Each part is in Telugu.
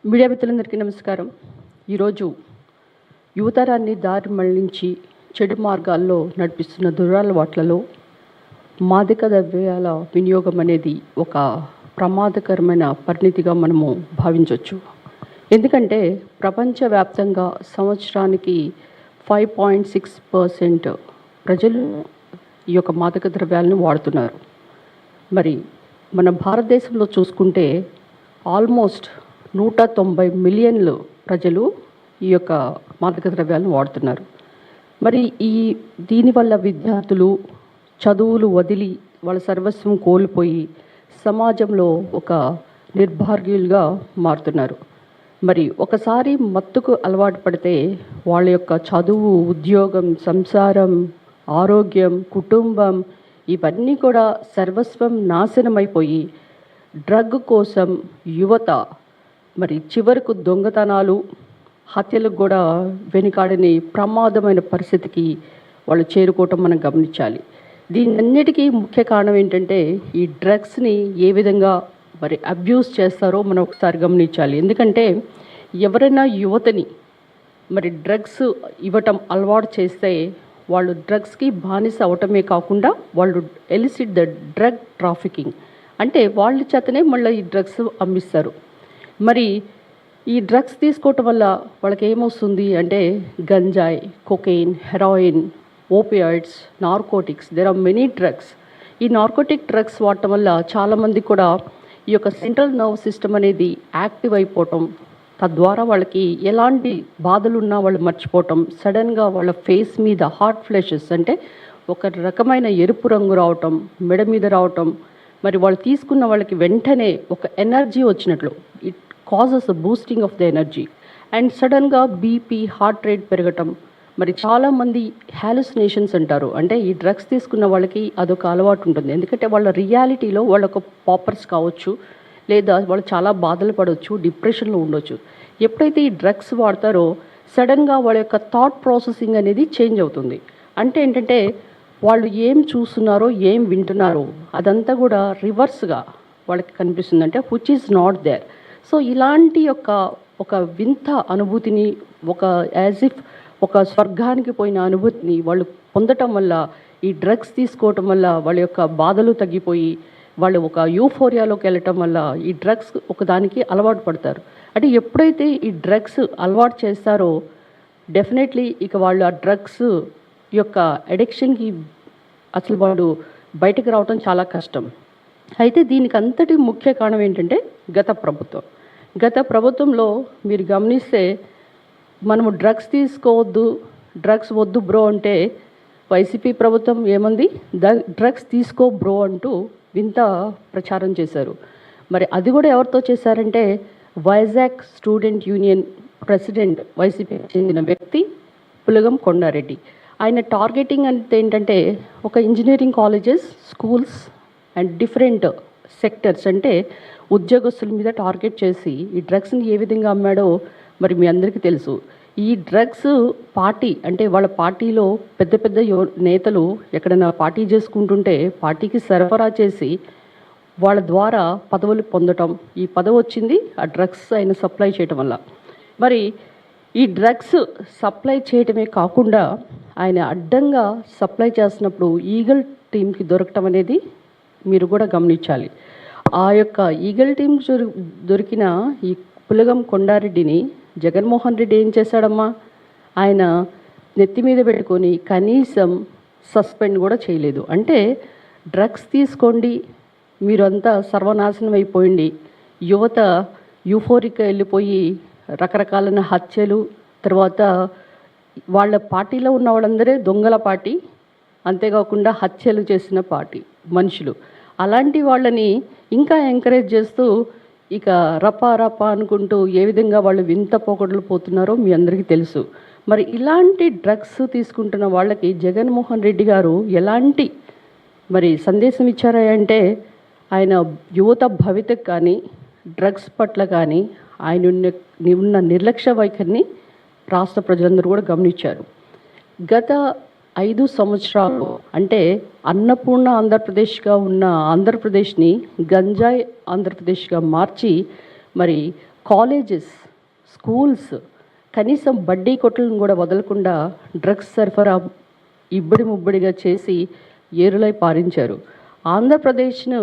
మీడియా మిత్రులందరికీ నమస్కారం. ఈరోజు యువతరాన్ని దారి మళ్లించి చెడు మార్గాల్లో నడిపిస్తున్న దురలవాట్లలో మాదక ద్రవ్యాల వినియోగం అనేది ఒక ప్రమాదకరమైన పరిణితిగా మనము భావించవచ్చు. ఎందుకంటే ప్రపంచవ్యాప్తంగా సంవత్సరానికి 5.6% ప్రజలు ఈ యొక్క మాదక ద్రవ్యాలను వాడుతున్నారు. మరి మన భారతదేశంలో చూసుకుంటే ఆల్మోస్ట్ 190 మిలియన్లు ప్రజలు ఈ యొక్క మాదక ద్రవ్యాలను వాడుతున్నారు. మరి దీనివల్ల విద్యార్థులు చదువులు వదిలి వాళ్ళ సర్వస్వం కోల్పోయి సమాజంలో ఒక నిర్భాగ్యులుగా మారుతున్నారు. మరి ఒకసారి మత్తుకు అలవాటు పడితే వాళ్ళ యొక్క చదువు, ఉద్యోగం, సంసారం, ఆరోగ్యం, కుటుంబం ఇవన్నీ కూడా సర్వస్వం నాశనమైపోయి డ్రగ్ కోసం యువత మరి చివరకు దొంగతనాలు, హత్యలకు కూడా వెనుకాడని ప్రమాదమైన పరిస్థితికి వాళ్ళు చేరుకోవటం మనం గమనించాలి. దీనన్నిటికీ ముఖ్య కారణం ఏంటంటే ఈ డ్రగ్స్ని ఏ విధంగా మరి అబ్యూస్ చేస్తారో మనం ఒకసారి గమనించాలి. ఎందుకంటే ఎవరైనా యువతని మరి డ్రగ్స్ ఇవ్వటం అలవాటు చేస్తే వాళ్ళు డ్రగ్స్కి బానిస అవటమే కాకుండా వాళ్ళు ఎలిసిట్ ద డ్రగ్ ట్రాఫికింగ్ అంటే వాళ్ళ చేతనే మళ్ళీ ఈ డ్రగ్స్ అమ్మిస్తారు. మరి ఈ డ్రగ్స్ తీసుకోవటం వల్ల వాళ్ళకి ఏమొస్తుంది అంటే గంజాయి, cocaine, heroin, opioids, narcotics, there are many drugs. ఈ నార్కోటిక్ డ్రగ్స్ వాడటం వల్ల చాలామంది కూడా ఈ యొక్క సెంట్రల్ నర్వ్ సిస్టమ్ అనేది యాక్టివ్ అయిపోవటం, తద్వారా వాళ్ళకి ఎలాంటి బాధలున్నా వాళ్ళు మర్చిపోవటం, సడన్గా వాళ్ళ ఫేస్ మీద హాట్ ఫ్లాషెస్ అంటే ఒక రకమైన ఎరుపు రంగు రావటం, మెడ మీద రావటం, మరి వాళ్ళు తీసుకున్న వాళ్ళకి వెంటనే ఒక ఎనర్జీ వచ్చినట్లు, it causes boosting of the energy and సడన్గా బీపీ, హార్ట్ రేట్ పెరగటం. మరి చాలామంది హాలుసినేషన్స్ అంటారు, అంటే ఈ డ్రగ్స్ తీసుకున్న వాళ్ళకి అదొక అలవాటు ఉంటుంది. ఎందుకంటే వాళ్ళ రియాలిటీలో వాళ్ళొక పాపర్స్ కావచ్చు, లేదా వాళ్ళు చాలా బాధలు పడవచ్చు, డిప్రెషన్లో ఉండొచ్చు. ఎప్పుడైతే ఈ డ్రగ్స్ వాడతారో సడన్గా వాళ్ళ యొక్క థాట్ ప్రాసెసింగ్ అనేది చేంజ్ అవుతుంది. అంటే ఏంటంటే వాళ్ళు ఏం చూస్తున్నారో, ఏం వింటున్నారో అదంతా కూడా రివర్స్గా వాళ్ళకి కనిపిస్తుంది, అంటే which is not there. So ఇలాంటి ఒక వింత అనుభూతిని, ఒక యాజ్ ఇఫ్ ఒక స్వర్గానికి పోయిన అనుభూతిని వాళ్ళు పొందటం వల్ల, ఈ డ్రగ్స్ తీసుకోవటం వల్ల వాళ్ళ యొక్క బాధలు తగ్గిపోయి వాళ్ళు ఒక యూఫోరియాలోకి వెళ్ళటం వల్ల ఈ డ్రగ్స్ ఒకదానికి అలవాటు పడతారు. అంటే ఎప్పుడైతే ఈ డ్రగ్స్ అలవాటు చేస్తారో డెఫినెట్లీ ఇక వాళ్ళు ఆ డ్రగ్స్ యొక్క అడిక్షన్కి అసలు వాళ్ళు బయటకు రావటం చాలా కష్టం. అయితే దీనికి అంతటి ముఖ్య కారణం ఏంటంటే గత ప్రభుత్వంలో మీరు గమనిస్తే మనము డ్రగ్స్ తీసుకోవద్దు, డ్రగ్స్ వద్దు బ్రో అంటే వైసీపీ ప్రభుత్వం ఏమంది, డ్రగ్స్ తీసుకో బ్రో అంటూ వింత ప్రచారం చేశారు. మరి అది కూడా ఎవరితో చేశారంటే వైజాగ్ స్టూడెంట్ యూనియన్ ప్రెసిడెంట్, వైసీపీకి చెందిన వ్యక్తి పులగం కొండారెడ్డి. ఆయన టార్గెటింగ్ అంటే ఏంటంటే ఒక engineering colleges, schools and different sectors అంటే ఉద్యోగస్తుల మీద టార్గెట్ చేసి ఈ డ్రగ్స్ని ఏ విధంగా అమ్మాడో మరి మీ అందరికీ తెలుసు. ఈ డ్రగ్స్ పార్టీ అంటే వాళ్ళ పార్టీలో పెద్ద పెద్ద నేతలు ఎక్కడైనా పార్టీ చేసుకుంటుంటే పార్టీకి సరఫరా చేసి వాళ్ళ ద్వారా పదవులు పొందటం, ఈ పదవి వచ్చింది ఆ డ్రగ్స్ ఆయన సప్లై చేయటం వల్ల. మరి ఈ డ్రగ్స్ సప్లై చేయటమే కాకుండా ఆయన అడ్డంగా సప్లై చేస్తున్నప్పుడు ఈగల్ టీంకి దొరకటం అనేది మీరు కూడా గమనించాలి. ఆ యొక్క ఈగల్ టీం దొరికిన ఈ పులగం కొండారెడ్డిని జగన్మోహన్ రెడ్డి ఏం చేశాడమ్మా, ఆయన నెత్తి మీద పెట్టుకొని కనీసం సస్పెండ్ కూడా చేయలేదు. అంటే డ్రగ్స్ తీసుకోండి, మీరంతా సర్వనాశనం అయిపోయింది, యువత యూఫోరిక్గా వెళ్ళిపోయి రకరకాలైన హత్యలు, తర్వాత వాళ్ళ పార్టీలో ఉన్న వాళ్ళందరే దొంగల పార్టీ, అంతేకాకుండా హత్యలు చేసిన పార్టీ మనుషులు. అలాంటి వాళ్ళని ఇంకా ఎంకరేజ్ చేస్తూ ఇక రపా అనుకుంటూ ఏ విధంగా వాళ్ళు వింత పోకడలు పోతున్నారో మీ అందరికీ తెలుసు. మరి ఇలాంటి డ్రగ్స్ తీసుకుంటున్న వాళ్ళకి జగన్మోహన్ రెడ్డి గారు ఎలాంటి మరి సందేశం ఇచ్చారా అంటే ఆయన యువత భవితకు కానీ డ్రగ్స్ పట్ల కానీ ఆయన ఉన్న నిర్లక్ష్య వైఖరిని రాష్ట్ర ప్రజలందరూ కూడా గమనించారు. గత 5 సంవత్సరాలు అంటే అన్నపూర్ణ ఆంధ్రప్రదేశ్గా ఉన్న ఆంధ్రప్రదేశ్ని గంజాయి ఆంధ్రప్రదేశ్గా మార్చి మరి కాలేజెస్, స్కూల్స్, కనీసం బడ్డీ కొట్లను కూడా వదలకుండా డ్రగ్స్ సరఫరా ఇబ్బడి ముబ్బడిగా చేసి ఏరులై పారించారు. ఆంధ్రప్రదేశ్ను,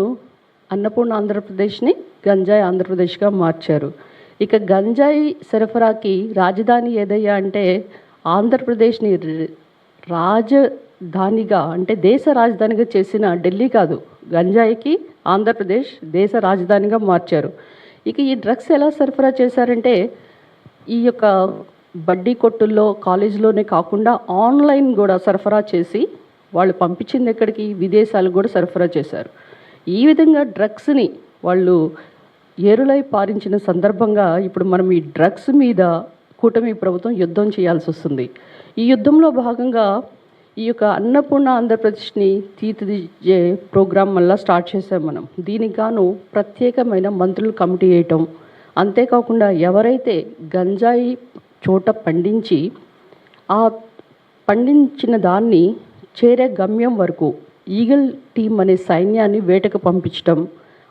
అన్నపూర్ణ ఆంధ్రప్రదేశ్ని గంజాయి ఆంధ్రప్రదేశ్గా మార్చారు. ఇక గంజాయి సరఫరాకి రాజధాని ఏదయ్యా అంటే ఆంధ్రప్రదేశ్ని రాజధానిగా, అంటే దేశ రాజధానిగా చేసిన ఢిల్లీ కాదు, గంజాయికి ఆంధ్రప్రదేశ్ దేశ రాజధానిగా మార్చారు. ఇక ఈ డ్రగ్స్ ఎలా సరఫరా చేశారంటే ఈ యొక్క బడ్డీ కొట్టుల్లో, కాలేజీలోనే కాకుండా ఆన్లైన్ కూడా సరఫరా చేసి వాళ్ళు పంపించింది ఎక్కడికి, విదేశాలకు కూడా సరఫరా చేశారు. ఈ విధంగా డ్రగ్స్ని వాళ్ళు ఏరులై పారించిన సందర్భంగా ఇప్పుడు మనం ఈ డ్రగ్స్ మీద కూటమి ప్రభుత్వం యుద్ధం చేయాల్సి వస్తుంది. ఈ యుద్ధంలో భాగంగా ఈ యొక్క అన్నపూర్ణ ఆంధ్రప్రదేశ్ని తీర్చిదిద్దే ప్రోగ్రాం వల్ల స్టార్ట్ చేసాం మనం. దీనికి గాను ప్రత్యేకమైన మంత్రులు కమిటీ వేయటం, అంతేకాకుండా ఎవరైతే గంజాయి చోట పండించి ఆ పండించిన దాన్ని చేరే గమ్యం వరకు ఈగల్ టీం అనే సైన్యాన్ని వేటకు పంపించటం,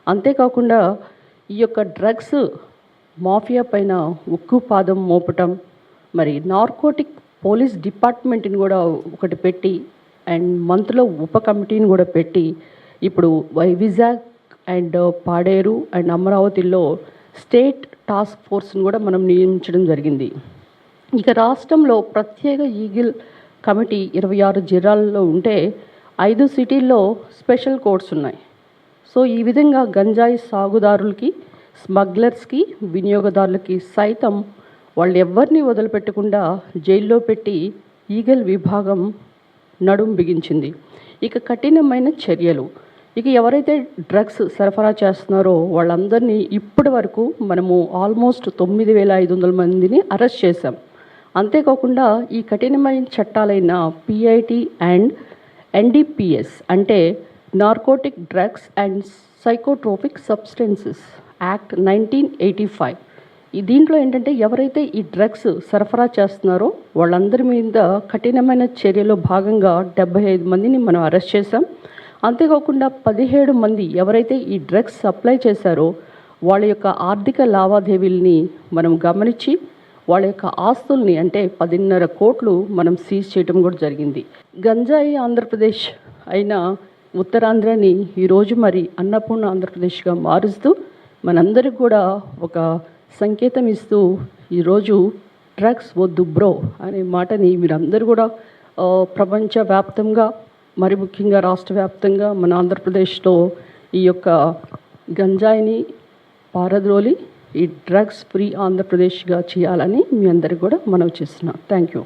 అంతేకాకుండా ఈ యొక్క డ్రగ్స్ మాఫియా పైన ఉక్కు పాదం మోపటం, మరి నార్కోటిక్ పోలీస్ డిపార్ట్మెంట్ని కూడా ఒకటి పెట్టి అండ్ మంత్రుల ఉప కమిటీని కూడా పెట్టి ఇప్పుడు విజాగ్ అండ్ పాడేరు అండ్ అమరావతిలో స్టేట్ టాస్క్ ఫోర్స్ని కూడా మనం నియమించడం జరిగింది. ఇక రాష్ట్రంలో ప్రత్యేక ఈగిల్ కమిటీ 26 జిల్లాల్లో ఉంటే 5 సిటీల్లో స్పెషల్ కోర్ట్స్ ఉన్నాయి. సో ఈ విధంగా గంజాయి సాగుదారులకి, స్మగ్లర్స్కి, వినియోగదారులకి సైతం వాళ్ళు ఎవరిని వదిలిపెట్టకుండా జైల్లో పెట్టి ఈగల్ విభాగం నడుం బిగించింది. ఇక కఠినమైన చర్యలు, ఇక ఎవరైతే డ్రగ్స్ సరఫరా చేస్తున్నారో వాళ్ళందరినీ ఇప్పటి వరకు మనము ఆల్మోస్ట్ 9,500 మందిని అరెస్ట్ చేశాం. అంతేకాకుండా ఈ కఠినమైన చట్టాలైన పిఐటి అండ్ ఎన్డిపిఎస్ అంటే narcotic drugs and psychotropic substances act 1985, దీంట్లో ఏంటంటే ఎవరైతే ఈ డ్రగ్స్ సరఫరా చేస్తున్నారో వాళ్ళందరి మీద కఠినమైన చర్యలో భాగంగా 75 మందిని మనం అరెస్ట్ చేశాం. అంతేకాకుండా 17 మంది ఎవరైతే ఈ డ్రగ్స్ సప్లై చేశారో వాళ్ళ యొక్క ఆర్థిక లావాదేవీల్ని మనం గమనించి వాళ్ళ యొక్క ఆస్తుల్ని అంటే 10.5 కోట్లు మనం సీజ్ చేయడం కూడా జరిగింది. గంజాయి ఆంధ్రప్రదేశ్ అయిన ఉత్తరాంధ్రని ఈరోజు మరి అన్నపూర్ణ ఆంధ్రప్రదేశ్గా మారుస్తూ మనందరికి కూడా ఒక సంకేతం ఇస్తూ ఈరోజు డ్రగ్స్ వద్దు బ్రో అనే మాటని మీరందరూ కూడా ప్రపంచవ్యాప్తంగా, మరి ముఖ్యంగా రాష్ట్ర వ్యాప్తంగా మన ఆంధ్రప్రదేశ్లో ఈ యొక్క గంజాయిని పారద్రోలి ఈ డ్రగ్స్ ఫ్రీ ఆంధ్రప్రదేశ్గా చేయాలని మీ అందరికీ కూడా మనవి చేస్తున్నాను. Thank you.